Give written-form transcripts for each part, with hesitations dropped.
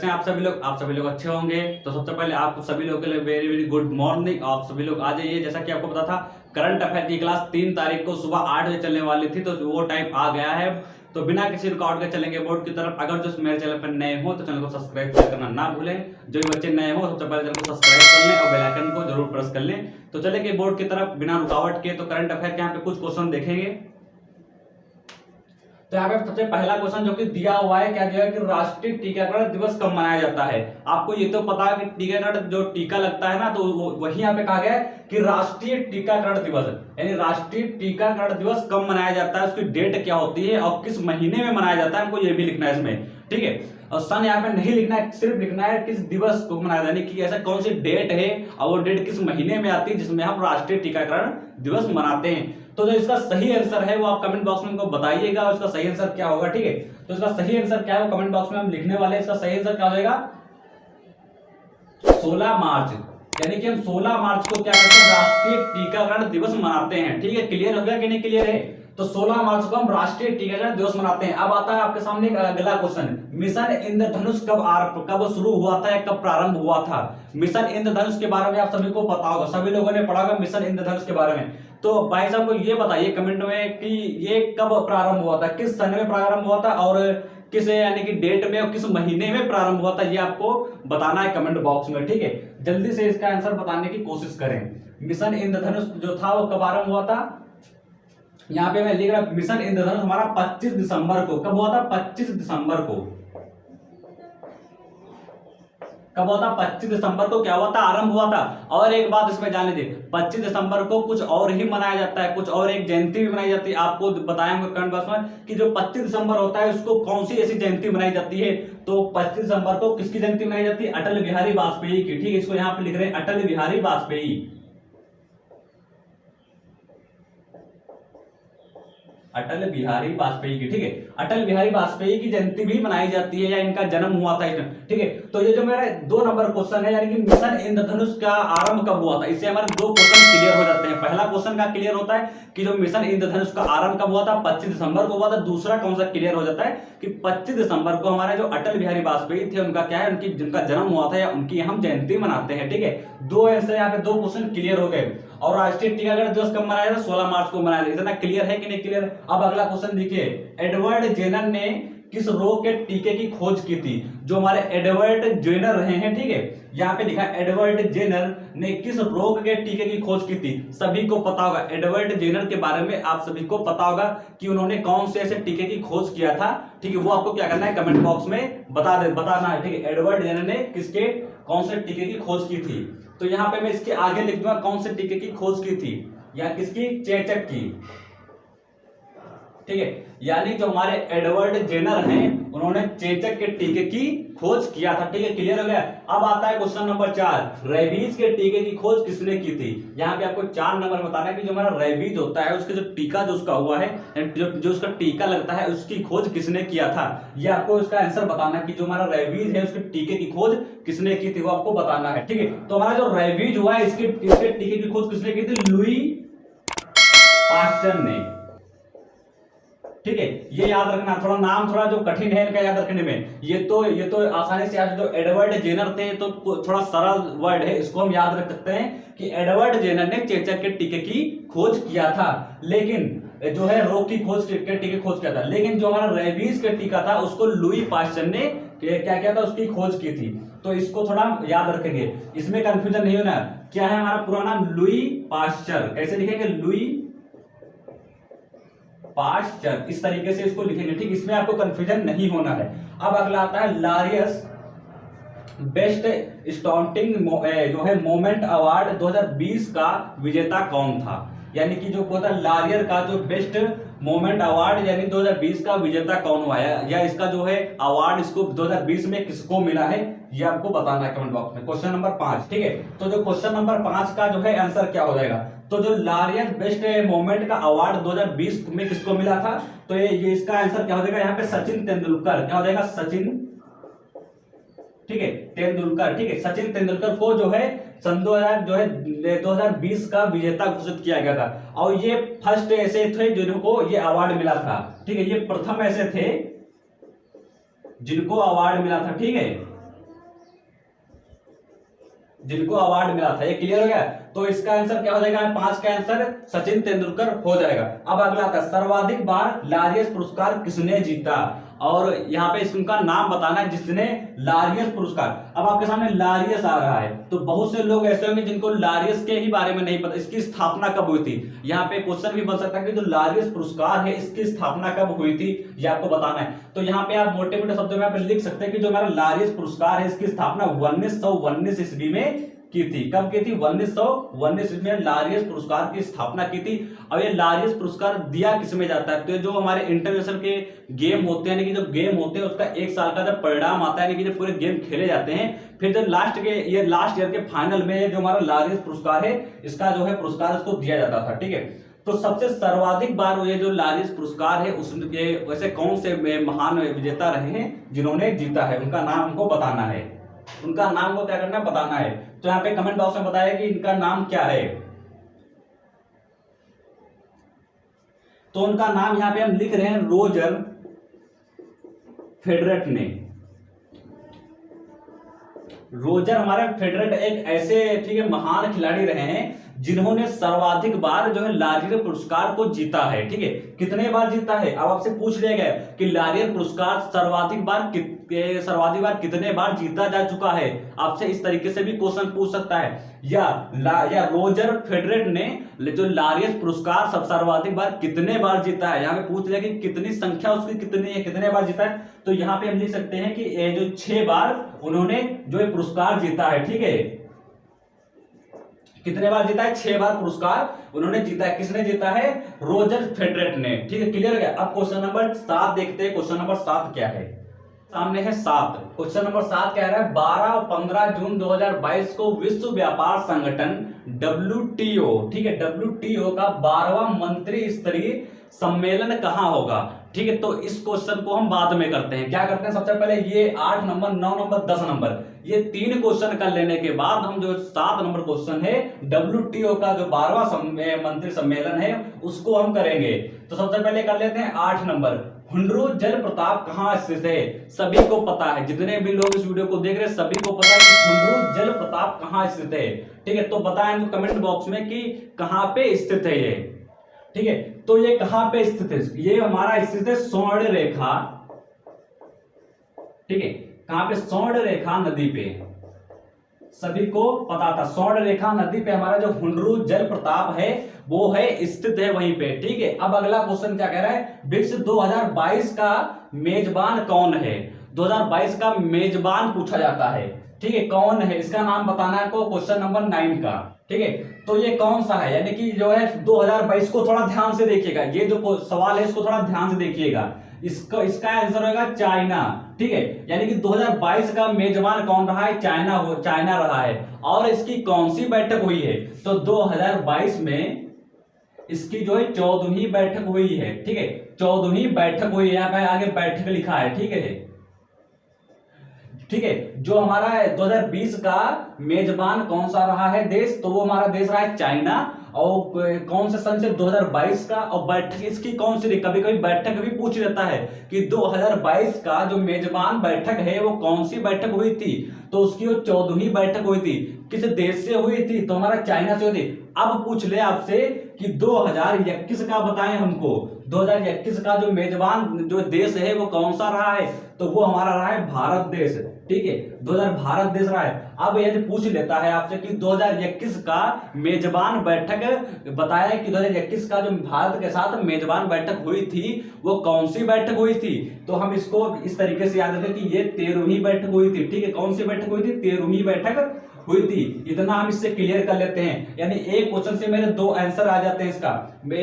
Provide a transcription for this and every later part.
कैसे हैं आप सभी लोग अच्छे होंगे। तो सबसे पहले आप सभी लोगों के लिए वेरी वेरी गुड मॉर्निंग। आप सभी लोग आ जाइए। जैसा कि आपको पता था करंट अफेयर की क्लास 3 तारीख को सुबह 8 बजे चलने वाली थी, तो वो टाइम आ गया है। तो बिना किसी रुकावट के चलेंगे बोर्ड की तरफ। अगर जो मेरे चैनल पर नए हो तो चैनल को सब्सक्राइब करना ना भूलें। जो भी बच्चे नए हो सबसे पहले चैनल को सब्सक्राइब कर लें और बेल आइकन को जरूर प्रेस कर लें। तो चलेंगे बोर्ड की तरफ बिना रुकावट के। तो करंट अफेयर के यहाँ पे कुछ क्वेश्चन देखेंगे। तो यहाँ पे सबसे पहला क्वेश्चन जो कि दिया हुआ है, क्या दिया है कि राष्ट्रीय टीकाकरण दिवस कब मनाया जाता है। आपको ये तो पता है कि टीकाकरण जो टीका लगता है ना, तो वही यहाँ पे कहा गया है कि राष्ट्रीय टीकाकरण दिवस, यानी राष्ट्रीय टीकाकरण दिवस कब मनाया जाता है, उसकी डेट क्या होती है और किस महीने में मनाया जाता है, हमको ये भी लिखना है इसमें। ठीक है, और सन यहाँ पे नहीं लिखना है, सिर्फ लिखना है किस दिवस को मनाया जाता है, कि ऐसा कौन सी डेट है और वो डेट किस महीने में आती है जिसमें हम राष्ट्रीय टीकाकरण दिवस मनाते हैं। तो जो इसका सही आंसर है वो आप कमेंट बॉक्स में हमको बताइएगा, उसका सही आंसर क्या होगा। ठीक है, तो इसका सही आंसर क्या है वो कमेंट बॉक्स में हम लिखने वाले हैं। इसका सही आंसर क्या हो जाएगा, 16 मार्च। यानी कि हम 16 मार्च को क्या करते हैं, राष्ट्रीय टीकाकरण दिवस मनाते हैं। ठीक है, क्लियर हो गया कि नहीं क्लियर है। तो 16 मार्च को हम राष्ट्रीय टीकाकरण दिवस मनाते हैं। अब आता है आपके सामने अगला क्वेश्चन, मिशन इंद्रधनुष कब शुरू हुआ था या कब प्रारंभ हुआ था। मिशन इंद्रधनुष के बारे में आप सभी को पता होगा, सभी लोगों ने पढ़ा होगा मिशन इंद्रधनुष के बारे में। तो भाई साहब को ये बताइए कमेंट में कि ये कब प्रारंभ हुआ था, किस सन में प्रारंभ हुआ था और किस यानी कि डेट में और किस महीने में प्रारंभ हुआ था, ये आपको बताना है कमेंट बॉक्स में। ठीक है, जल्दी से इसका आंसर बताने की कोशिश करें। मिशन इंद्रधनुष जो था वो कब आरंभ हुआ था, यहाँ पे मैं लिख रहा मिशन इंद्रधनुष हमारा 25 दिसंबर को। कब हुआ था, 25 दिसंबर को। कब हुआ था, 25 दिसंबर को क्या हुआ था, आरंभ हुआ था। और एक बात इसमें जान लीजिए, 25 दिसंबर को कुछ और ही मनाया जाता है, कुछ और एक जयंती भी मनाई जाती है। आपको बताएंगे कमेंट बॉक्स में कि जो 25 दिसंबर होता है उसको कौन सी ऐसी जयंती मनाई जाती है। तो 25 दिसंबर को किसकी जयंती मनाई जाती है, अटल बिहारी वाजपेयी की। ठीक है, इसको यहाँ पे लिख रहे हैं अटल बिहारी वाजपेयी। अटल बिहारी वाजपेयी की। ठीक है, अटल बिहारी वाजपेयी की जयंती भी मनाई जाती है या इनका जन्म हुआ था। ठीक है, तो ये जो मेरा 2 नंबर क्वेश्चन है, यानी कि मिशन इंद्रधनुष का आरंभ कब हुआ था, इससे हमारे 2 क्वेश्चन क्लियर हो जाते हैं। पहला क्वेश्चन का क्लियर होता है कि जो मिशन इंद्रधनुष का आरंभ कब हुआ था, 25 दिसंबर को हुआ था। दूसरा कौन सा क्लियर हो जाता है कि 25 दिसंबर को हमारे जो अटल बिहारी वाजपेयी थे उनका क्या है, उनकी जिनका जन्म हुआ था या उनकी हम जयंती मनाते हैं। ठीक है, 2 ऐसे यहाँ पे 2 क्वेश्चन क्लियर हो गए। और राष्ट्रीय टीकाकरण दिवस कब मनाया था, 16 मार्च को मनाया था। इतना क्लियर है कि नहीं क्लियर। अब अगला क्वेश्चन देखिए, एडवर्ड जेनर ने किस रोग के टीके की खोज की थी। जो हमारे एडवर्ड जेनर रहे हैं, ठीक है, यहाँ पे लिखा एडवर्ड जेनर ने किस रोग के टीके की खोज की थी। सभी को पता होगा एडवर्ड जेनर के बारे में, आप सभी को पता होगा कि उन्होंने कौन से ऐसे टीके की खोज किया था। ठीक है, वो आपको क्या करना है कमेंट बॉक्स में बताना है। ठीक है, एडवर्ड जेनर ने किसके कौन से टीके की खोज की थी। तो यहाँ पे मैं इसके आगे लिख दूंगा कौन से टीके की खोज की थी, या किसकी, चेचक की। ठीक है, यानी जो हमारे एडवर्ड जेनर हैं उन्होंने चेचक के टीके की खोज किया था। ठीक है, क्लियर हो गया। अब आता है क्वेश्चन नंबर 4, रेबीज के टीके की खोज किसने की थी। यहाँ पे आपको 4 नंबर बताना है कि जो हमारा रेबीज होता है उसके जो टीका जो उसका हुआ है, जो उसका टीका लगता है उसकी खोज किसने किया था। ये आपको इसका आंसर बताना है कि जो हमारा रेबीज है उसके टीके की खोज किसने की थी, वो आपको बताना है। ठीक है, तो हमारा जो रेबीज हुआ है इसके टीके की खोज किसने की थी, लुई पास्चर ने। ठीक है, ये याद रखना, थोड़ा नाम थोड़ा जो कठिन है इनका याद रखने में। ये तो आसानी से याद, जो एडवर्ड जेनर थे तो थोड़ा सरल वर्ड है, इसको हम याद रख सकते हैं कि एडवर्ड जेनर ने चेचक के टीके की खोज किया था, लेकिन जो है रोग की खोज के टीके खोज किया था। लेकिन जो हमारा रेबीज का टीका था उसको लुई पास्चर ने क्या किया था, उसकी खोज की थी। तो इसको थोड़ा याद रखेंगे, इसमें कंफ्यूजन नहीं होना। क्या है हमारा पूरा नाम, लुई पास्चर। कैसे लिखेंगे, लुई पास्चर, इस तरीके से इसको लिखेंगे। ठीक, इसमें आपको कंफ्यूजन नहीं होना है। अब अगला आता है लारियस बेस्ट स्टॉन्टिंग जो है मोमेंट अवार्ड 2020 का विजेता कौन था। यानी कि जो होता है लारियर का जो बेस्ट मोमेंट अवार्ड यानी 2020 का विजेता कौन हुआ है, या इसका जो है अवार्ड इसको 2020 में किसको मिला है, ये आपको बताना है कमेंट बॉक्स में। Question number 5। ठीक है, तो जो क्वेश्चन नंबर 5 का जो है आंसर क्या हो जाएगा, तो जो लारियर बेस्ट मोमेंट का अवार्ड 2020 में किसको मिला था, तो ये इसका आंसर क्या हो जाएगा, यहाँ पे सचिन तेंदुलकर। क्या हो जाएगा, सचिन, ठीक है, तेंदुलकर। ठीक है, सचिन तेंदुलकर को जो है सन 2020 का विजेता घोषित किया गया था। और ये फर्स्ट ऐसे थे जिनको ये अवार्ड मिला था। ठीक है, ये प्रथम ऐसे थे जिनको अवार्ड मिला था। ठीक है, जिनको अवार्ड मिला था। ये क्लियर हो गया। तो इसका आंसर क्या हो जाएगा, 5 का आंसर सचिन तेंदुलकर हो जाएगा। अब अगला था सर्वाधिक बार लारियस पुरस्कार किसने जीता, और यहाँ पे इसका नाम बताना है जिसने लारियस पुरस्कार। अब आपके सामने लारियस आ रहा है, तो बहुत से लोग ऐसे होंगे जिनको लारियस के ही बारे में नहीं पता, इसकी स्थापना कब हुई थी। यहाँ पे क्वेश्चन भी बन सकता है कि जो लारियस पुरस्कार है इसकी स्थापना कब हुई थी, ये आपको बताना है। तो यहाँ पे आप मोटे मोटे शब्दों में आप लिख सकते हैं कि जो हमारा लारियस पुरस्कार है इसकी स्थापना 1919 ईस्वी में की थी। कब की थी, 1919 में लारियस पुरस्कार की स्थापना की थी। अब ये लारियस पुरस्कार दिया किसमें जाता है, तो जो हमारे इंटरनेशनल के गेम होते हैं, यानी कि जो गेम होते हैं उसका एक साल का जब परिणाम आता है, यानी कि जब पूरे गेम खेले जाते हैं, फिर जब लास्ट ईयर के फाइनल में जो हमारा लारियस पुरस्कार है इसका जो है पुरस्कार इसको दिया जाता था। ठीक है, तो सबसे सर्वाधिक बार ये जो लारियस पुरस्कार है उसके वैसे कौन से महान विजेता रहे हैं जिन्होंने जीता है, उनका नाम हमको बताना है। उनका नाम को क्या करना है, बताना है। तो यहाँ पे कमेंट बॉक्स में बताया कि इनका नाम क्या है। तो उनका नाम यहाँ पे हम लिख रहे हैं रोजर फेडरर ने। रोजर हमारे फेडरर एक ऐसे ठीक है महान खिलाड़ी रहे हैं जिन्होंने सर्वाधिक बार जो है लारियर पुरस्कार को जीता है। ठीक है, कितने बार जीता है, अब आपसे पूछ लिया गया कि लारियर पुरस्कार सर्वाधिक बार कितने बार जीता जा चुका है। आपसे इस तरीके से भी क्वेश्चन पूछ सकता है, या रोजर फेडरर ने जो लारियर पुरस्कार सब सर्वाधिक बार कितने बार जीता है। यहाँ पे पूछ लिया कि कितनी संख्या उसकी कितनी है, कितने बार जीता है। तो यहाँ पे हम लिख सकते हैं कि ये जो 6 बार उन्होंने जो ये पुरस्कार जीता है। ठीक है, कितने बार जीता है, 6 बार पुरस्कार उन्होंने जीता है। किसने जीता है, रोजर फेडरर ने। ठीक है, क्लियर हो गया। अब क्वेश्चन नंबर 7 देखते हैं। क्वेश्चन नंबर 7 क्या है, सामने है 7। क्वेश्चन नंबर 7 क्या है, 12 और 15 जून 2022 को विश्व व्यापार संगठन WTO, ठीक है, WTO का 12वां मंत्री स्तरीय सम्मेलन कहां होगा। ठीक है, तो इस क्वेश्चन को हम बाद में करते हैं। क्या करते हैं, सबसे पहले ये 8 नंबर, 9 नंबर, 10 नंबर, ये 3 क्वेश्चन कर लेने के बाद हम जो 7 नंबर क्वेश्चन है WTO का जो 12वां मंत्री सम्मेलन है उसको हम करेंगे। तो सबसे पहले कर लेते हैं 8 नंबर, हुंड्रू जलप्रपात कहां स्थित है। सभी को पता है, जितने भी लोग इस वीडियो को देख रहे हैं सभी को पता है कि हुंड्रू जलप्रपात कहां स्थित है। ठीक है, तो बताएं तो कमेंट बॉक्स में कि कहां पे स्थित है ये। ठीक है, तो ये कहां पे स्थित है, ये हमारा स्थित है स्वर्ण रेखा। ठीक है, कहां पे, स्वर्ण रेखा नदी पे, सभी को पता था स्वर्ण रेखा नदी पे हमारा जो हुंड्रू जलप्रपात है वो है स्थित है वहीं पे। ठीक है, अब अगला क्वेश्चन क्या कह रहा है, विश्व 2022 का मेजबान कौन है। 2022 का मेजबान पूछा जाता है। ठीक है, कौन है, इसका नाम बताना है आपको, क्वेश्चन नंबर 9 का। ठीक है, तो ये कौन सा है, यानी कि जो है 2022 को थोड़ा ध्यान से देखिएगा, ये जो सवाल है इसको थोड़ा ध्यान से देखिएगा। इसका आंसर होगा चाइना। ठीक है, यानी कि 2022 का मेजबान कौन रहा है, चाइना रहा है। और इसकी कौन सी बैठक हुई है, तो 2022 में इसकी जो है 14वीं बैठक हुई है। ठीक है, 14वीं बैठक हुई है, यहाँ पे आगे बैठक लिखा है। ठीक है, ठीक है, जो हमारा 2020 का मेजबान कौन सा रहा है देश, तो वो हमारा देश रहा है चाइना। और कौन से सन से, 2022 का। और बैठक इसकी कौन सी रही, कभी कभी बैठक भी पूछ लेता है कि 2022 का जो मेजबान बैठक है वो कौन सी बैठक हुई थी, तो उसकी वो 14वीं बैठक हुई थी। किस देश से हुई थी, तो हमारा चाइना से हुई थी। अब पूछ ले आपसे कि 2021 का बताएं हमको, 2021 का जो मेजबान जो देश है वो कौन सा रहा है, तो वो हमारा रहा है भारत देश। ठीक है, 2000 भारत देश रहा है। अब यदि पूछ लेता है आपसे कि 2021 का मेजबान बैठक बताया कि 2021 का जो भारत के साथ मेजबान बैठक हुई थी वो कौन सी बैठक हुई थी, तो हम इसको इस तरीके से याद रखें कि ये 13वीं बैठक हुई थी। ठीक है, कौन सी बैठक हुई थी, 13वीं बैठक हुई थी। इतना हम इससे क्लियर कर लेते हैं, यानी एक क्वेश्चन से मेरे 2 आंसर आ जाते हैं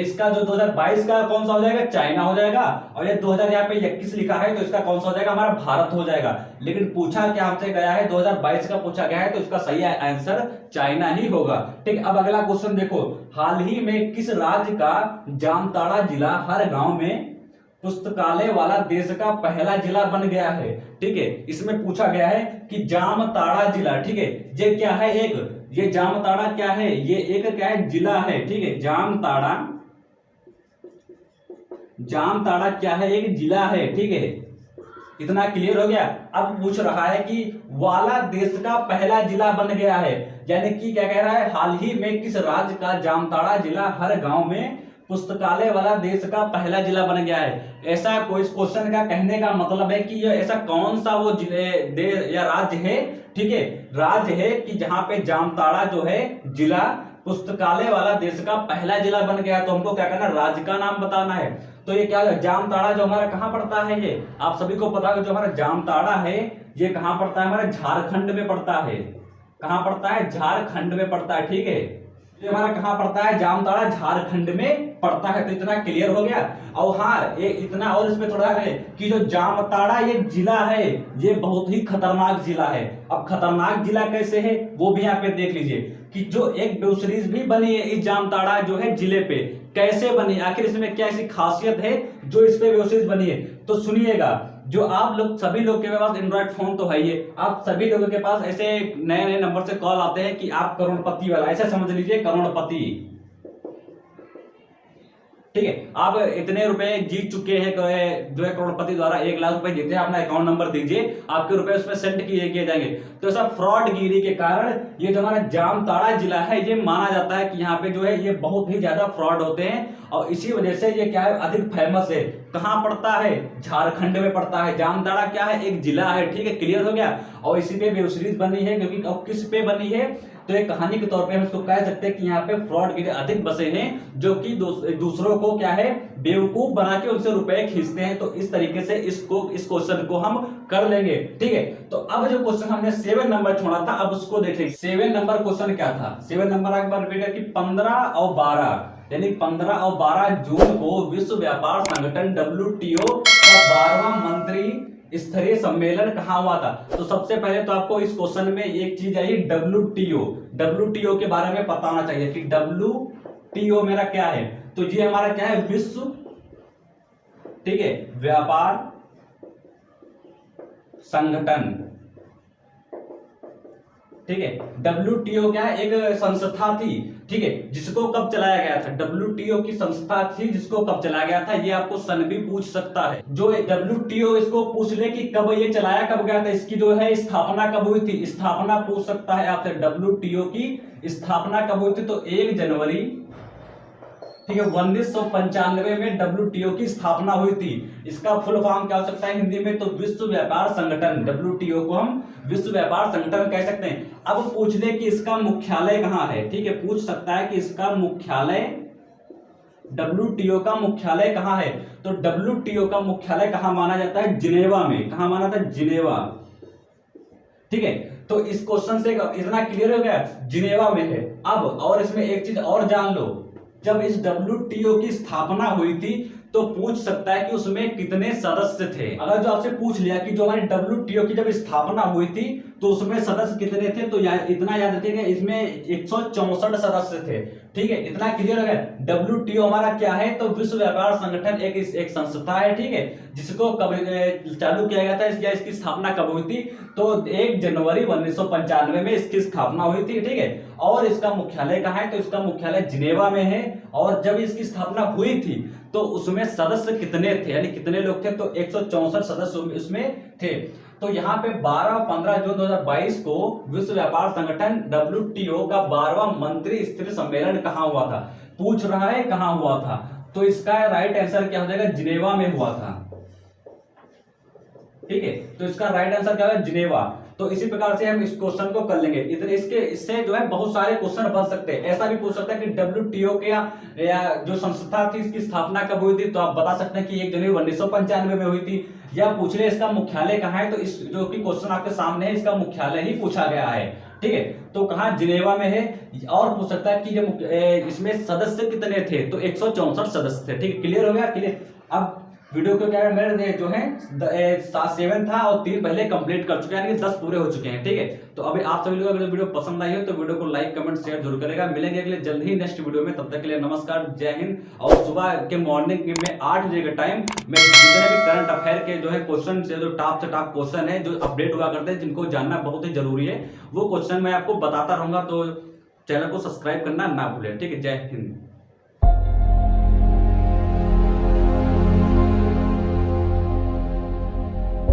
इसका जो 2022 का कौन सा हो जाएगा, चाइना हो जाएगा। और ये 2021 लिखा है तो इसका कौन सा हो जाएगा, हमारा भारत हो जाएगा। लेकिन पूछा क्या हमसे गया है, 2022 का पूछा गया है, तो इसका सही आंसर चाइना ही होगा। ठीक, अब अगला क्वेश्चन देखो, हाल ही में किस राज्य का जामताड़ा जिला हर गांव में पुस्तकालय वाला देश का पहला जिला बन गया है। ठीक है, इसमें पूछा गया है कि जामताड़ा जिला, ठीक है, ये क्या है, ये जामताड़ा क्या है, ये एक क्या है, जिला है। ठीक है, जामताड़ा क्या है, एक जिला है। ठीक है, इतना क्लियर हो गया। अब पूछ रहा है कि वाला देश का पहला जिला बन गया है, यानी कि क्या कह रहा है, हाल ही में किस राज्य का जामताड़ा जिला हर गांव में पुस्तकालय वाला देश का पहला जिला बन गया है। ऐसा कोई क्वेश्चन का कहने का मतलब है कि ये ऐसा कौन सा वो देश या राज्य है, ठीक है, राज्य है कि जहां पे जामताड़ा जो है जिला पुस्तकालय वाला देश का पहला जिला बन गया। तो हमको क्या करना, राज्य का नाम बताना है। तो ये क्या है, जामताड़ा जो हमारा कहां पड़ता है, ये आप सभी को पता है, जो हमारा जामताड़ा है ये कहां पड़ता है, हमारे झारखंड में पड़ता है। कहां पड़ता है, झारखंड में पड़ता है, ठीक है। ये हमारा कहां पड़ता है, जामताड़ा झारखंड में पड़ता है। तो इतना क्लियर हो गया। और हाँ, ये इतना और इसमें थोड़ा है कि जो जामताड़ा ये जिला है ये बहुत ही खतरनाक जिला है। अब खतरनाक जिला कैसे है वो भी यहाँ पे देख लीजिए कि जो एक वेब सीरीज भी बनी है इस जामताड़ा जो है जिले पे, कैसे बनी, आखिर इसमें क्या ऐसी खासियत है जो इस पे वेब सीरीज बनी है। तो सुनिएगा, जो आप लोग सभी लोग के पास एंड्रॉइड फोन तो है ही, आप सभी लोगों के पास ऐसे नए नए नंबर से कॉल आते हैं कि आप करोड़पति वाला, ऐसा समझ लीजिए करोड़पति, ठीक है, आप इतने रुपए जीत चुके हैं जो है करोड़पति द्वारा 1 लाख रुपए जीते हैं, अपना अकाउंट नंबर दीजिए, आपके रुपए उसमें सेंड किए जाएंगे। तो ऐसा फ्रॉड गिरी के कारण ये जो हमारा जामताड़ा जिला है ये माना जाता है कि यहाँ पे जो है ये बहुत ही ज्यादा फ्रॉड होते हैं, और इसी वजह से ये क्या है, अधिक फेमस है। कहाँ पड़ता है, झारखंड में पड़ता है। जामताड़ा क्या है, एक जिला है, ठीक है, क्लियर हो गया। और इसी पे वेब सीरीज बनी है, क्योंकि अब किस पे बनी है, तो एक कहानी के तौर पे हम इसको कह सकते हैं कि यहाँ पे फ्रॉड गिरे अधिक बसे हैं, जो कि दूसरों को क्या है, बेवकूफ बना के उनसे रुपए खींचते हैं। तो इस तरीके से इस क्वेश्चन को हम कर लेंगे, ठीक है। तो अब जो क्वेश्चन हमने 7 नंबर छोड़ा था, अब उसको देखेंगे। 7 नंबर क्वेश्चन क्या था, 7 नंबर एक बार रिपीट कि 15 और 12 यानी 15 और 12 जून को विश्व व्यापार संगठन WTO का 12वां मंत्री स्तरीय सम्मेलन कहां हुआ था। तो सबसे पहले तो आपको इस क्वेश्चन में एक चीज आई, WTO के बारे में पता होना चाहिए कि WTO मेरा क्या है। तो ये हमारा क्या है, विश्व, ठीक है, व्यापार संगठन, ठीक है। WTO क्या है, एक संस्था थी, ठीक है, जिसको कब चलाया गया था, WTO की संस्था थी जिसको कब चलाया गया था, ये आपको सन भी पूछ सकता है। जो WTO इसको पूछ ले कि कब ये चलाया कब गया था, इसकी जो है स्थापना कब हुई थी, स्थापना पूछ सकता है आपसे। WTO की स्थापना कब हुई थी, तो 1 जनवरी, ठीक है, 1995 में WTO की स्थापना हुई थी। इसका फुल फॉर्म क्या हो सकता है हिंदी में, तो विश्व व्यापार संगठन। WTO को हम विश्व व्यापार संगठन कह सकते हैं। अब पूछ ले कि इसका मुख्यालय कहां है, ठीक है, पूछ सकता है कि इसका मुख्यालय, WTO का मुख्यालय कहां है। तो WTO का मुख्यालय कहां माना जाता है, जिनेवा में। कहां माना था, जिनेवा, ठीक है। तो इस क्वेश्चन से इतना क्लियर हो गया, जिनेवा में है। अब और इसमें एक चीज और जान लो, जब इस WTO की स्थापना हुई थी तो पूछ सकता है कि उसमें कितने सदस्य थे। अगर जो आपसे पूछ लिया कि जो हमारी WTO की जब स्थापना हुई थी तो उसमें सदस्य कितने थे, तो इतना याद रखिएगा, इसमें 164 सदस्य थे, ठीक है। इतना क्लियर हो गया। WTO हमारा क्या है, तो विश्व व्यापार संगठन एक संस्था है, ठीक है, जिसको कब चालू किया गया था, या इसकी स्थापना कब हुई थी, तो 1 जनवरी 1995 में इसकी स्थापना हुई थी, ठीक है। और इसका मुख्यालय कहाँ है, तो इसका मुख्यालय जिनेवा में है। और जब इसकी स्थापना हुई थी तो उसमें सदस्य कितने थे, यानी कितने लोग थे, तो 164 सदस्य उसमें थे। तो यहाँ पे 12 और 15 जून 2022 को विश्व व्यापार संगठन WTO का 12वां मंत्री स्तरीय सम्मेलन कहाँ हुआ था, पूछ रहा है कहाँ हुआ था। तो इसका राइट आंसर क्या हो जाएगा, जिनेवा में हुआ था, ठीक है। तो इसका राइट आंसर क्या है, जिनेवा। तो इसी प्रकार से हम इस क्वेश्चन को कर लेंगे। इससे जो है बहुत सारे क्वेश्चन बन सकते हैं। ऐसा भी पूछ सकता है कि WTO के या जो संस्था थी इसकी स्थापना कब हुई थी, तो आप बता सकते हैं कि 1 जनवरी 1995 में हुई थी। या पूछ ले इसका मुख्यालय कहाँ है, तो इस जो कि क्वेश्चन आपके सामने है इसका मुख्यालय ही पूछा गया है, ठीक है। तो कहाँ, जिनेवा में है। और पूछ सकता है कि जब इसमें सदस्य कितने थे, तो 164 सदस्य थे, ठीक है। क्लियर हो गया, क्लियर। अब वीडियो को क्या है, मेरे जो है 7 था और 3 पहले कंप्लीट कर चुके हैं, यानी 10 पूरे हो चुके हैं, ठीक है। तो अभी आप सभी लोगों को अगर वीडियो पसंद आई हो तो वीडियो को लाइक कमेंट शेयर जरूर करेगा। मिलेंगे अगले जल्द ही नेक्स्ट वीडियो में, तब तक के लिए नमस्कार, जय हिंद। और सुबह के मॉर्निंग में 8 बजे के टाइम में जितने भी करंट अफेयर के जो है क्वेश्चन से जो टॉप से टॉप क्वेश्चन है जो अपडेट हुआ करते हैं, जिनको जानना बहुत ही जरूरी है, वो क्वेश्चन मैं आपको बताता रहूंगा। तो चैनल को सब्सक्राइब करना ना भूलें, ठीक है। जय हिंद।